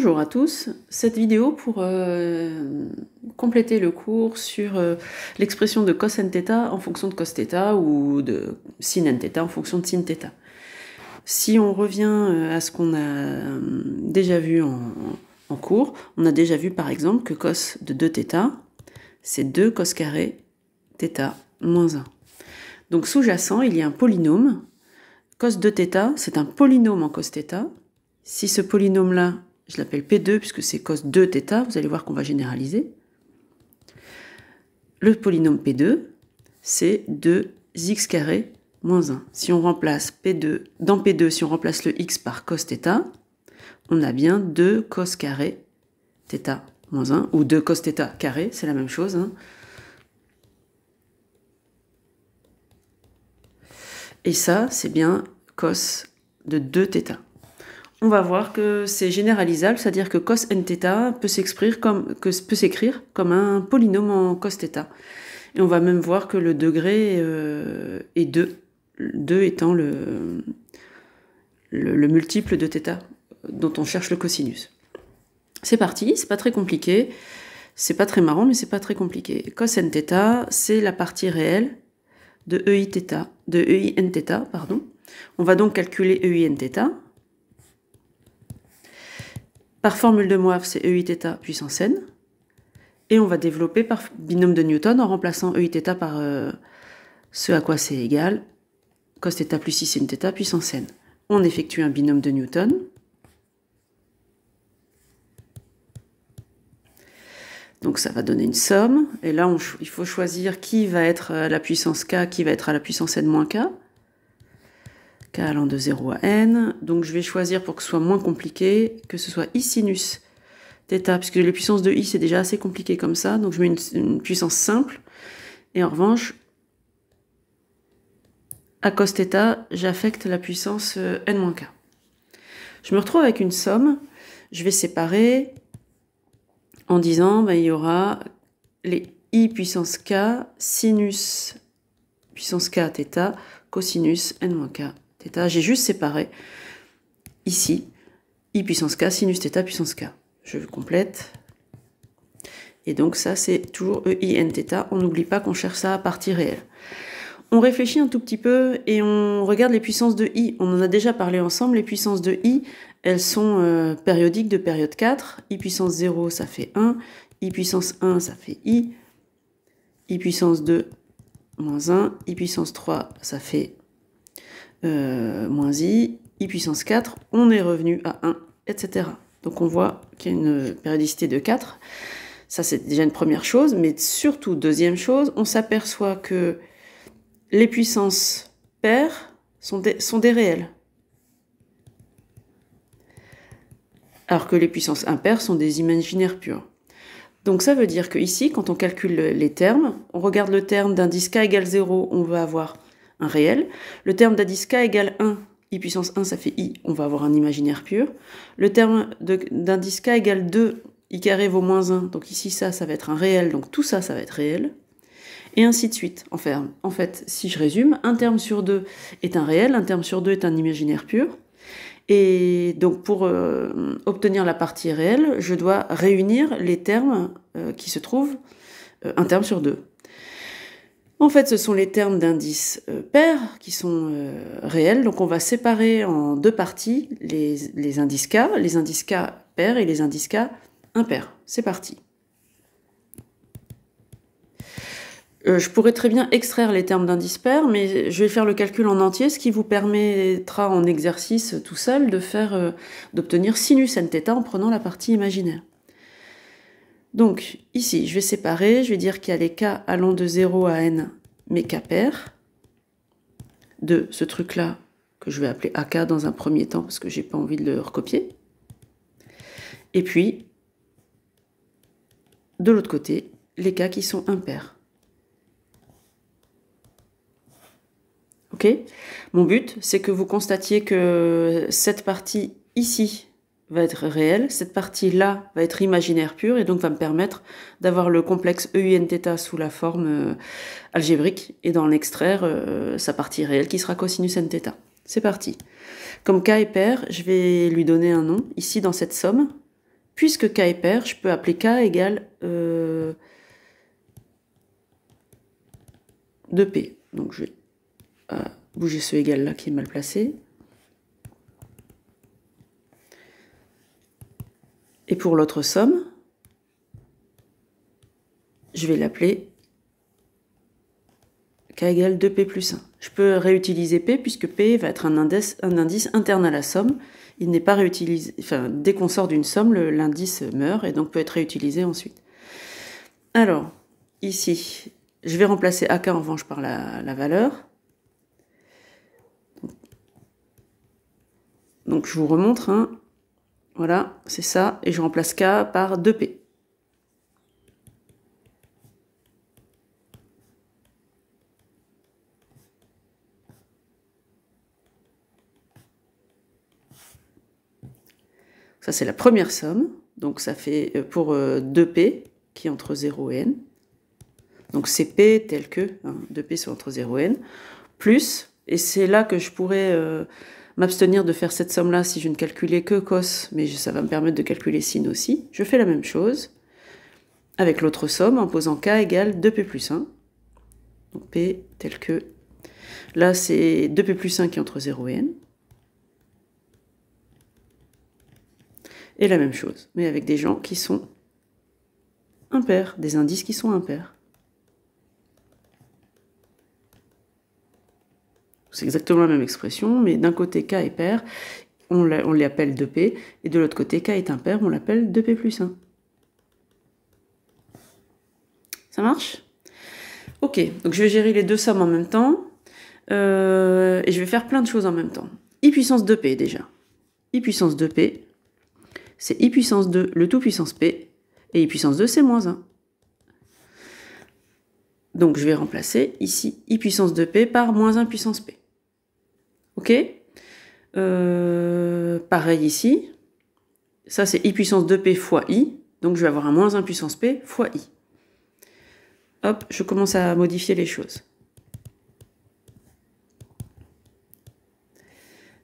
Bonjour à tous, cette vidéo pour compléter le cours sur l'expression de cos n θ en fonction de cos θ ou de sin n θ en fonction de sin θ. Si on revient à ce qu'on a déjà vu en cours, on a déjà vu par exemple que cos de 2θ, c'est 2 cos carré θ moins 1. Donc sous-jacent, il y a un polynôme. Cos de θ, c'est un polynôme en cos θ. Si ce polynôme-là, je l'appelle P2 puisque c'est cos 2θ, vous allez voir qu'on va généraliser. Le polynôme P2, c'est 2x carré moins 1. Si on remplace P2, dans P2, si on remplace le x par cos θ, on a bien 2 cos carré θ moins 1, ou 2 cos θ carré, c'est la même chose. Hein. Et ça, c'est bien cos de 2θ. On va voir que c'est généralisable, c'est-à-dire que cos n θ peut s'écrire comme un polynôme en cos θ. Et on va même voir que le degré est 2, 2 étant le multiple de θ dont on cherche le cosinus. C'est parti, c'est pas très compliqué, c'est pas très marrant, mais c'est pas très compliqué. Cos n θ, c'est la partie réelle de EI n θ, pardon. On va donc calculer EI n θ. Par formule de Moivre, c'est EI θ puissance n. Et on va développer par binôme de Newton en remplaçant EI θ par ce à quoi c'est égal, cos θ plus 6 sin θ puissance n. On effectue un binôme de Newton. Donc ça va donner une somme. Et là, il faut choisir qui va être à la puissance k, qui va être à la puissance n moins k. K allant de 0 à n. Donc je vais choisir pour que ce soit moins compliqué, que ce soit i sinus θ, puisque les puissances de i c'est déjà assez compliqué comme ça. Donc je mets une puissance simple. Et en revanche, à cos θ, j'affecte la puissance n-k. Je me retrouve avec une somme. Je vais séparer en disant il y aura les i puissance k, sinus puissance k θ, cosinus n-k θ. J'ai juste séparé ici i puissance k, sinus θ puissance k. Je complète. Et donc ça c'est toujours EI n θ. On n'oublie pas qu'on cherche ça à partie réelle. On réfléchit un tout petit peu et on regarde les puissances de i. On en a déjà parlé ensemble. Les puissances de i, elles sont périodiques de période 4. I puissance 0, ça fait 1. I puissance 1, ça fait i. I puissance 2, moins 1. I puissance 3, ça fait moins i. I puissance 4, on est revenu à 1, etc. Donc on voit qu'il y a une périodicité de 4. Ça, c'est déjà une première chose. Mais surtout, deuxième chose, on s'aperçoit que les puissances paires sont des réels. Alors que les puissances impaires sont des imaginaires purs. Donc ça veut dire qu'ici, quand on calcule les termes, on regarde le terme d'indice k égale 0, on va avoir un réel. Le terme d'indice k égale 1, i puissance 1, ça fait i, on va avoir un imaginaire pur. Le terme d'indice k égale 2, i carré vaut moins 1, donc ici ça va être un réel, donc tout ça, ça va être réel. Et ainsi de suite. En fait, si je résume, un terme sur 2 est un réel, un terme sur 2 est un imaginaire pur. Et donc pour obtenir la partie réelle, je dois réunir les termes qui se trouvent un terme sur 2. En fait, ce sont les termes d'indices pairs qui sont réels. Donc on va séparer en deux parties les indices k pairs et les indices k impairs. C'est parti. Je pourrais très bien extraire les termes d'indices pairs, mais je vais faire le calcul en entier, ce qui vous permettra en exercice tout seul d'obtenir sinus n θ en prenant la partie imaginaire. Donc ici, je vais séparer, je vais dire qu'il y a les k allant de 0 à n, mes k pairs, de ce truc-là, que je vais appeler AK dans un premier temps, parce que j'ai pas envie de le recopier. Et puis, de l'autre côté, les k qui sont impairs. Ok ? Mon but, c'est que vous constatiez que cette partie ici va être réelle, cette partie-là va être imaginaire pure, et donc va me permettre d'avoir le complexe EI n θ sous la forme algébrique, et d'en extraire sa partie réelle qui sera cosinus n θ. C'est parti. Comme k est pair, je vais lui donner un nom, ici dans cette somme, puisque k est pair, je peux appeler k égale 2p. Donc je vais bouger ce égal là qui est mal placé. Et pour l'autre somme, je vais l'appeler k égale 2p plus 1. Je peux réutiliser p puisque p va être un indice interne à la somme. Il n'est pas réutilisé, enfin, dès qu'on sort d'une somme, l'indice meurt et donc peut être réutilisé ensuite. Alors, ici, je vais remplacer AK en revanche par la valeur. Donc je vous remontre, hein. Voilà, c'est ça, et je remplace K par 2P. Ça, c'est la première somme. Donc, ça fait pour 2P, qui est entre 0 et n. Donc, c'est P tel que, hein, 2P sont entre 0 et n, plus, et c'est là que je pourrais m'abstenir de faire cette somme-là si je ne calculais que cos, mais ça va me permettre de calculer sin aussi. Je fais la même chose avec l'autre somme en posant K égale 2P plus 1. Donc, P tel que, là, c'est 2P plus 1 qui est entre 0 et n. Et la même chose, mais avec des gens qui sont impairs, des indices qui sont impairs. C'est exactement la même expression, mais d'un côté K est pair, on les appelle 2P, et de l'autre côté K est impair, on l'appelle 2P plus 1. Ça marche? Ok, donc je vais gérer les deux sommes en même temps, et je vais faire plein de choses en même temps. I puissance 2P déjà. I puissance 2P, c'est I puissance 2, le tout puissance P, et I puissance 2, c'est moins 1. Donc je vais remplacer ici I puissance 2P par moins 1 puissance P. Ok, pareil ici, ça c'est I puissance 2P fois I, donc je vais avoir un moins 1 puissance P fois I. Hop, je commence à modifier les choses.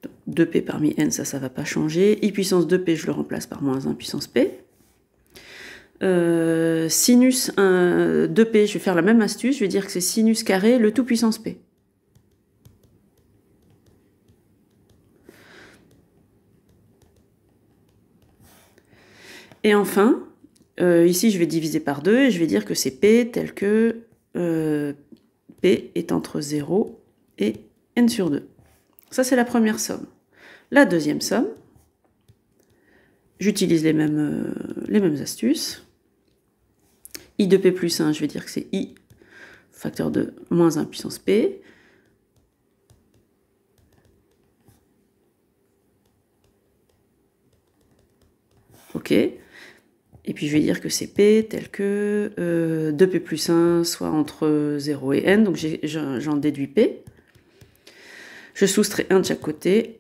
Donc, 2P parmi N, ça ne va pas changer. I puissance 2P, je le remplace par moins 1 puissance P. Sinus 2P, je vais faire la même astuce, je vais dire que c'est sinus carré, le tout puissance P. Et enfin, ici je vais diviser par 2 et je vais dire que c'est P tel que P est entre 0 et N sur 2. Ça c'est la première somme. La deuxième somme, j'utilise les mêmes astuces. I de P plus 1, je vais dire que c'est I facteur de moins 1 puissance P. Ok. Et puis je vais dire que c'est P tel que 2P plus 1 soit entre 0 et N, donc j'en déduis P. Je soustrais 1 de chaque côté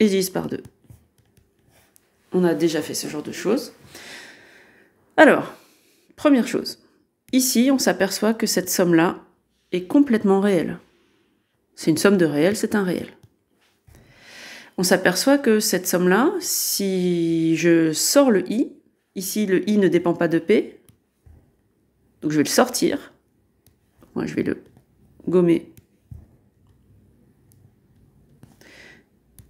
et je divise par 2. On a déjà fait ce genre de choses. Alors, première chose, ici on s'aperçoit que cette somme-là est complètement réelle. C'est une somme de réel, c'est un réel. On s'aperçoit que cette somme-là, si je sors le I, ici le I ne dépend pas de P, donc je vais le sortir. Moi je vais le gommer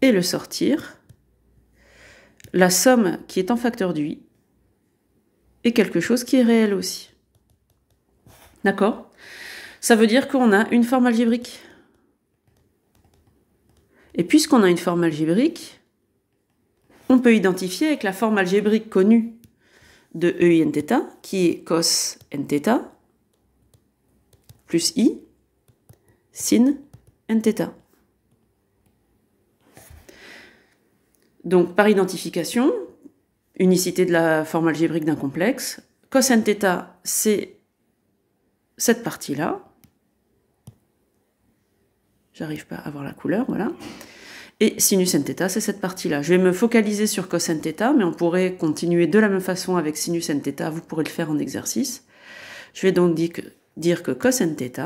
et le sortir. La somme qui est en facteur du I est quelque chose qui est réel aussi. D'accord? Ça veut dire qu'on a une forme algébrique. Et puisqu'on a une forme algébrique, on peut identifier avec la forme algébrique connue de EInθ, qui est cos nθ, plus I, sin nθ. Donc, par identification, unicité de la forme algébrique d'un complexe, cos nθ, c'est cette partie-là. J'arrive pas à voir la couleur, voilà. Et sinus nθ, c'est cette partie-là. Je vais me focaliser sur cos nθ, mais on pourrait continuer de la même façon avec sinus nθ, vous pourrez le faire en exercice. Je vais donc dire que cos nθ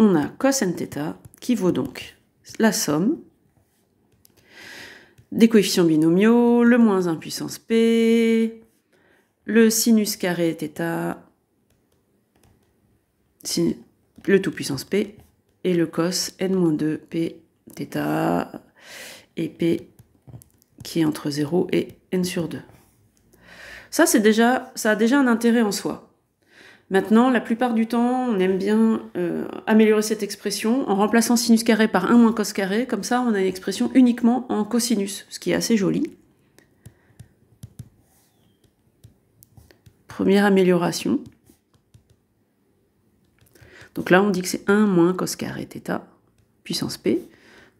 on a cos nθ qui vaut donc la somme des coefficients binomiaux, le moins 1 puissance p, le sinus carré θ, le tout puissance p, et le cos n-2 p θ, et p qui est entre 0 et n sur 2. Ça a déjà un intérêt en soi. Maintenant, la plupart du temps, on aime bien améliorer cette expression en remplaçant sinus carré par 1 moins cos carré. Comme ça, on a une expression uniquement en cosinus, ce qui est assez joli. Première amélioration. Donc là, on dit que c'est 1 moins cos carré θ, puissance p,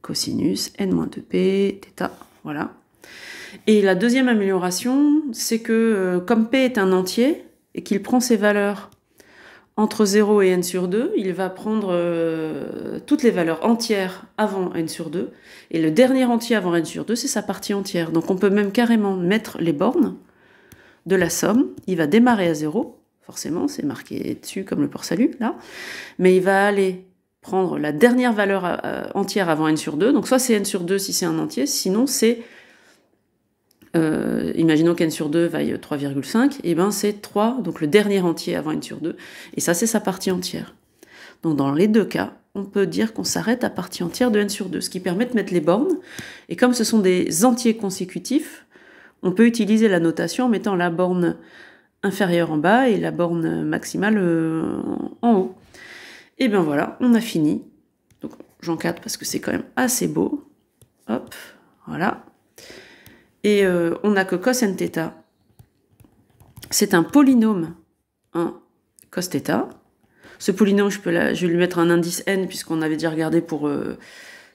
cosinus n-2p, θ, voilà. Et la deuxième amélioration, c'est que comme p est un entier, et qu'il prend ses valeurs entre 0 et n sur 2, il va prendre toutes les valeurs entières avant n sur 2, et le dernier entier avant n sur 2, c'est sa partie entière. Donc on peut même carrément mettre les bornes de la somme. Il va démarrer à 0, forcément, c'est marqué dessus comme le port-salut, là, mais il va aller prendre la dernière valeur entière avant n sur 2, donc soit c'est n sur 2 si c'est un entier, sinon c'est, imaginons qu'n sur 2 vaille 3,5, et ben c'est 3, donc le dernier entier avant n sur 2, et ça c'est sa partie entière. Donc dans les deux cas, on peut dire qu'on s'arrête à partie entière de n sur 2, ce qui permet de mettre les bornes, et comme ce sont des entiers consécutifs, on peut utiliser la notation en mettant la borne inférieure en bas et la borne maximale en haut. Et bien voilà, on a fini. Donc j'encadre parce que c'est quand même assez beau. Hop, voilà. Et on n'a que cos nθ. C'est un polynôme en cos θ. Ce polynôme, je vais lui mettre un indice n, puisqu'on avait déjà regardé pour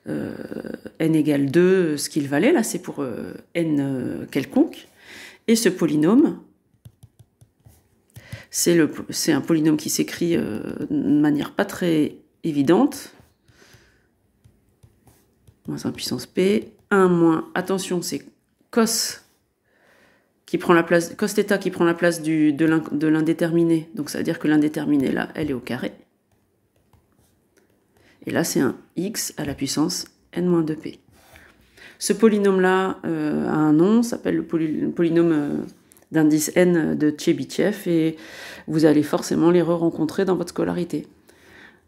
n égale 2 ce qu'il valait. Là, c'est pour n quelconque. Et ce polynôme, c'est un polynôme qui s'écrit de manière pas très évidente. Moins 1 puissance p. 1 moins, attention, c'est cos qui prend la place, cos θ qui prend la place de l'indéterminé. Donc ça veut dire que l'indéterminé, là, elle est au carré. Et là, c'est un x à la puissance n-2p. Ce polynôme-là a un nom, s'appelle le polynôme d'indice n de Tchebychev, et vous allez forcément les re-rencontrer dans votre scolarité.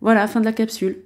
Voilà, fin de la capsule.